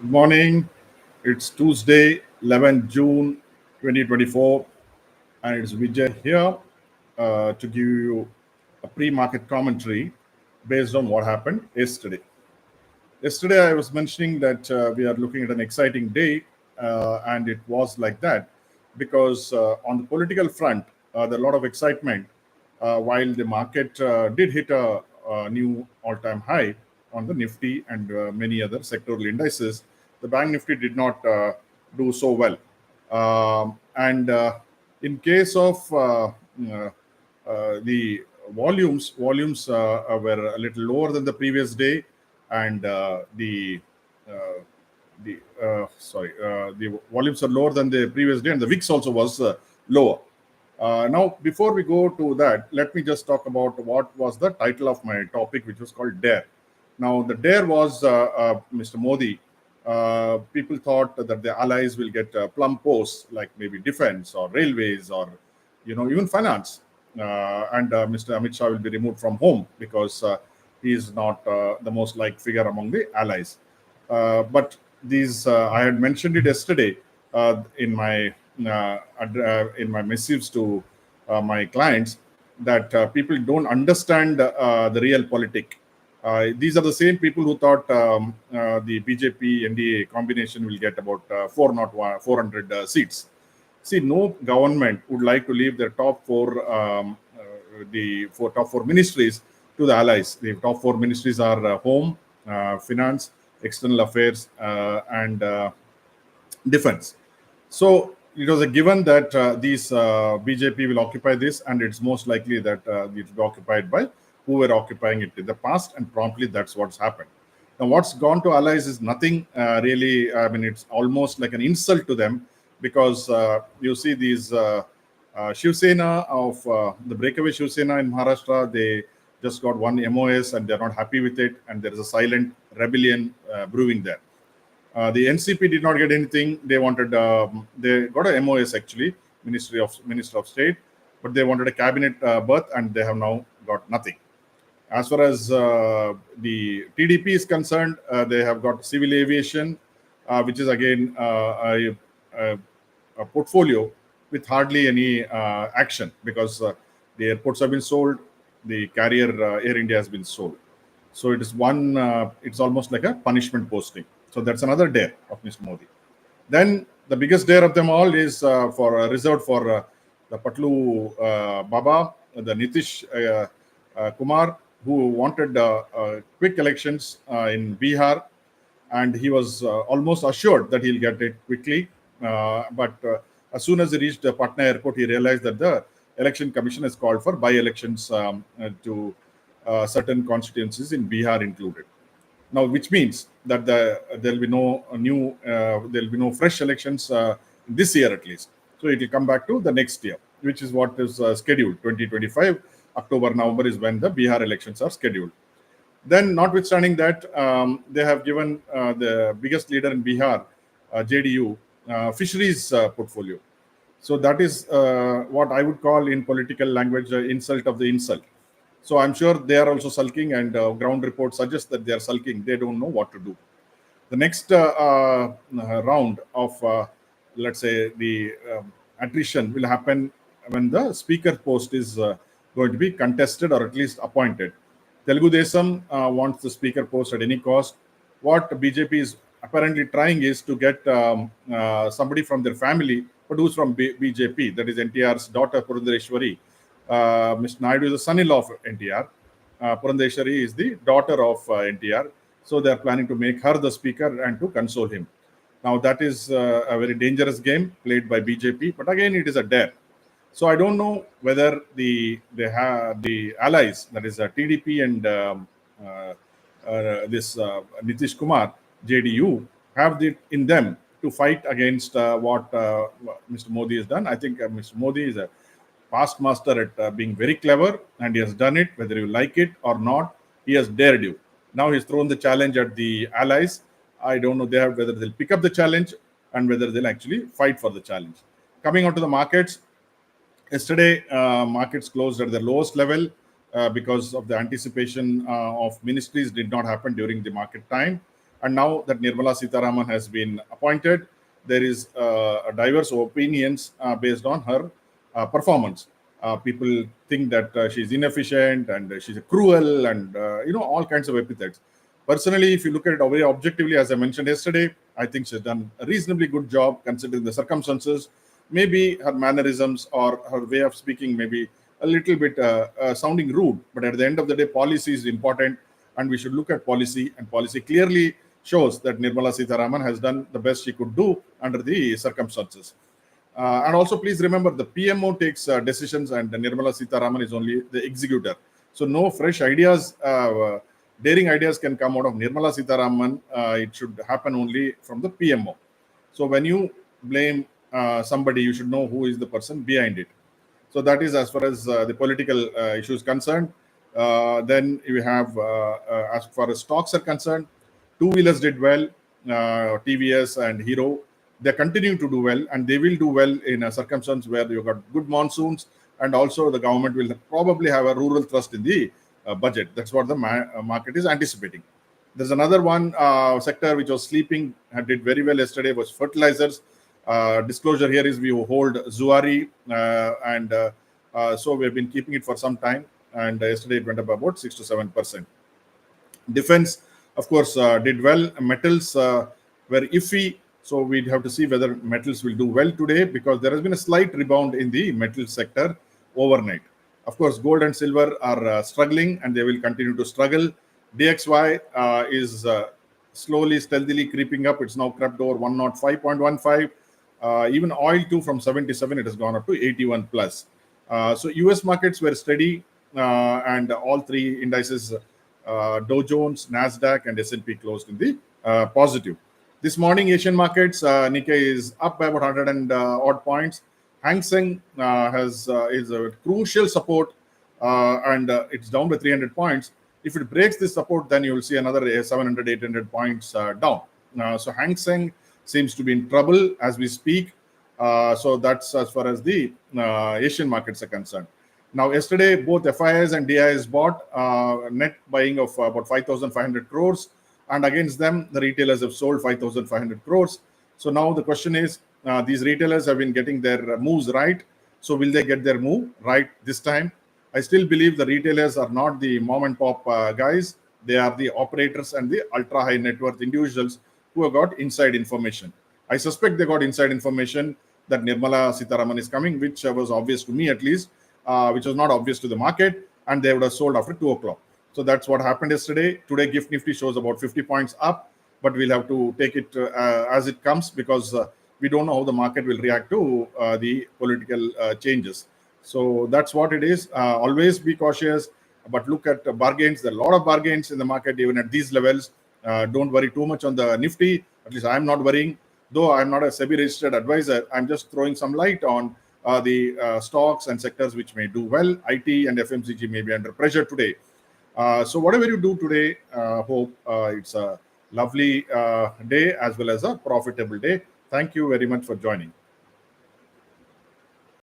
Good morning. It's Tuesday, 11 June 2024, and it's Vijay here to give you a pre market commentary based on what happened yesterday. Yesterday, I was mentioning that we are looking at an exciting day, and it was like that because on the political front, there are a lot of excitement. While the market did hit a new all-time high on the Nifty and many other sectoral indices, the Bank Nifty did not do so well. And in case of the volumes were a little lower than the previous day, and uh, the volumes are lower than the previous day, and the VIX also was lower. Now, before we go to that, let me just talk about what was the title of my topic, which was called Dare. Now, the Dare was Mr. Modi. People thought that the allies will get plum posts like maybe defense or railways or even finance, and Mr. Amit Shah will be removed from home because he is not the most liked figure among the allies. But these I had mentioned it yesterday in my missives to my clients that people don't understand the real politic. These are the same people who thought the BJP NDA combination will get about 400 seats. See, no government would like to leave their top four ministries to the allies. The top four ministries are home, finance, external affairs, and defense. So it was a given that these BJP will occupy this, and it's most likely that it will be occupied by who were occupying it in the past, and promptly that's what's happened. Now, what's gone to allies is nothing really. I mean, it's almost like an insult to them because you see these Shiv Sena of the breakaway Shiv Sena in Maharashtra, they just got one MOS and they're not happy with it, and there is a silent rebellion brewing there. The NCP did not get anything. They wanted they got a MOS actually, Minister of State, but they wanted a cabinet berth, and they have now got nothing. As far as the TDP is concerned, they have got civil aviation, which is again a portfolio with hardly any action because the airports have been sold, the carrier Air India has been sold. So it is one. It's almost like a punishment posting. So that's another dare of Mr. Modi. Then the biggest dare of them all is reserved for the Patlu Baba, the Nitish Kumar, who wanted quick elections in Bihar, and he was almost assured that he'll get it quickly. But as soon as he reached Patna airport, he realized that the election commission has called for by-elections to certain constituencies in Bihar included. Now, which means that there will be no there will be no fresh elections this year at least. So it will come back to the next year, which is what is scheduled. 2025 October November is when the Bihar elections are scheduled. Then, notwithstanding that, they have given the biggest leader in Bihar, JDU, fisheries portfolio. So that is what I would call in political language insult of the insult. So I'm sure they are also sulking, and ground reports suggest that they are sulking. They don't know what to do. The next round of, let's say, the attrition will happen when the speaker post is going to be contested or at least appointed. Telugu Desam wants the speaker post at any cost. What BJP is apparently trying is to get somebody from their family, but who's from BJP, that is NTR's daughter Purandareshwari. Mr. Naidu is the son-in-law of NTR. Purandareshwari is the daughter of NTR. So they are planning to make her the speaker and to console him. Now that is a very dangerous game played by BJP, but again it is a dare. So I don't know whether the allies, that is TDP and this Nitish Kumar, JDU, have it in them to fight against what Mr. Modi has done. I think Mr. Modi is a past master at being very clever, and he has done it, whether you like it or not. He has dared you. Now he's thrown the challenge at the allies. I don't know whether they'll pick up the challenge and whether they'll actually fight for the challenge. Coming on to the markets, yesterday markets closed at the lowest level because of the anticipation of ministries did not happen during the market time. And now that Nirmala Sitharaman has been appointed, there is diverse opinions based on her performance. People think that she's inefficient and she's cruel and all kinds of epithets. Personally, if you look at it very objectively, as I mentioned yesterday, I think she's done a reasonably good job considering the circumstances. Maybe her mannerisms or her way of speaking may be a little bit sounding rude, but at the end of the day, policy is important, and we should look at policy. And policy clearly shows that Nirmala Sitharaman has done the best she could do under the circumstances. And also, please remember, the PMO takes decisions, and Nirmala Sitharaman is only the executor. So, no fresh ideas, daring ideas can come out of Nirmala Sitharaman. It should happen only from the PMO. So, when you blame somebody, you should know who is the person behind it. So, that is as far as the political issue is concerned. Then you have, as far as stocks are concerned, two-wheelers did well, TVS and Hero. They're continuing to do well, and they will do well in a circumstance where you've got good monsoons, and also the government will probably have a rural thrust in the budget. That's what the market is anticipating. There's another one sector which was sleeping and did very well yesterday was fertilizers. Disclosure here is we hold Zuari, and so we've been keeping it for some time, and yesterday it went up about 6 to 7%. Defense, of course, did well. Metals were iffy, so we'd have to see whether metals will do well today, because there has been a slight rebound in the metal sector overnight. Of course, gold and silver are struggling, and they will continue to struggle. DXY is slowly, stealthily creeping up. It's now crept over 105.15. Even oil too, from 77, it has gone up to 81 plus. So US markets were steady, and all three indices, Dow Jones, Nasdaq, and S&P closed in the positive. This morning, Asian markets, Nikkei is up by about 100 and odd points. Hang Seng is a crucial support, and it's down by 300 points. If it breaks this support, then you will see another 700, 800 points down. So Hang Seng seems to be in trouble as we speak. So that's as far as the Asian markets are concerned. Now, yesterday, both FIs and DIs bought net buying of about 5,500 crores. And against them, the retailers have sold 5,500 crores. So now the question is, these retailers have been getting their moves right. So will they get their move right this time? I still believe the retailers are not the mom and pop guys. They are the operators and the ultra high net worth individuals who have got inside information. I suspect they got inside information that Nirmala Sitharaman is coming, which was obvious to me at least, which was not obvious to the market, and they would have sold after 2 o'clock. So that's what happened yesterday. Today, GIFT Nifty shows about 50 points up, but we'll have to take it as it comes, because we don't know how the market will react to the political changes. So that's what it is. Always be cautious, but look at bargains. There are a lot of bargains in the market, even at these levels. Don't worry too much on the Nifty. At least I'm not worrying. Though I'm not a SEBI registered advisor, I'm just throwing some light on the stocks and sectors which may do well. IT and FMCG may be under pressure today. So whatever you do today, hope it's a lovely day as well as a profitable day. Thank you very much for joining.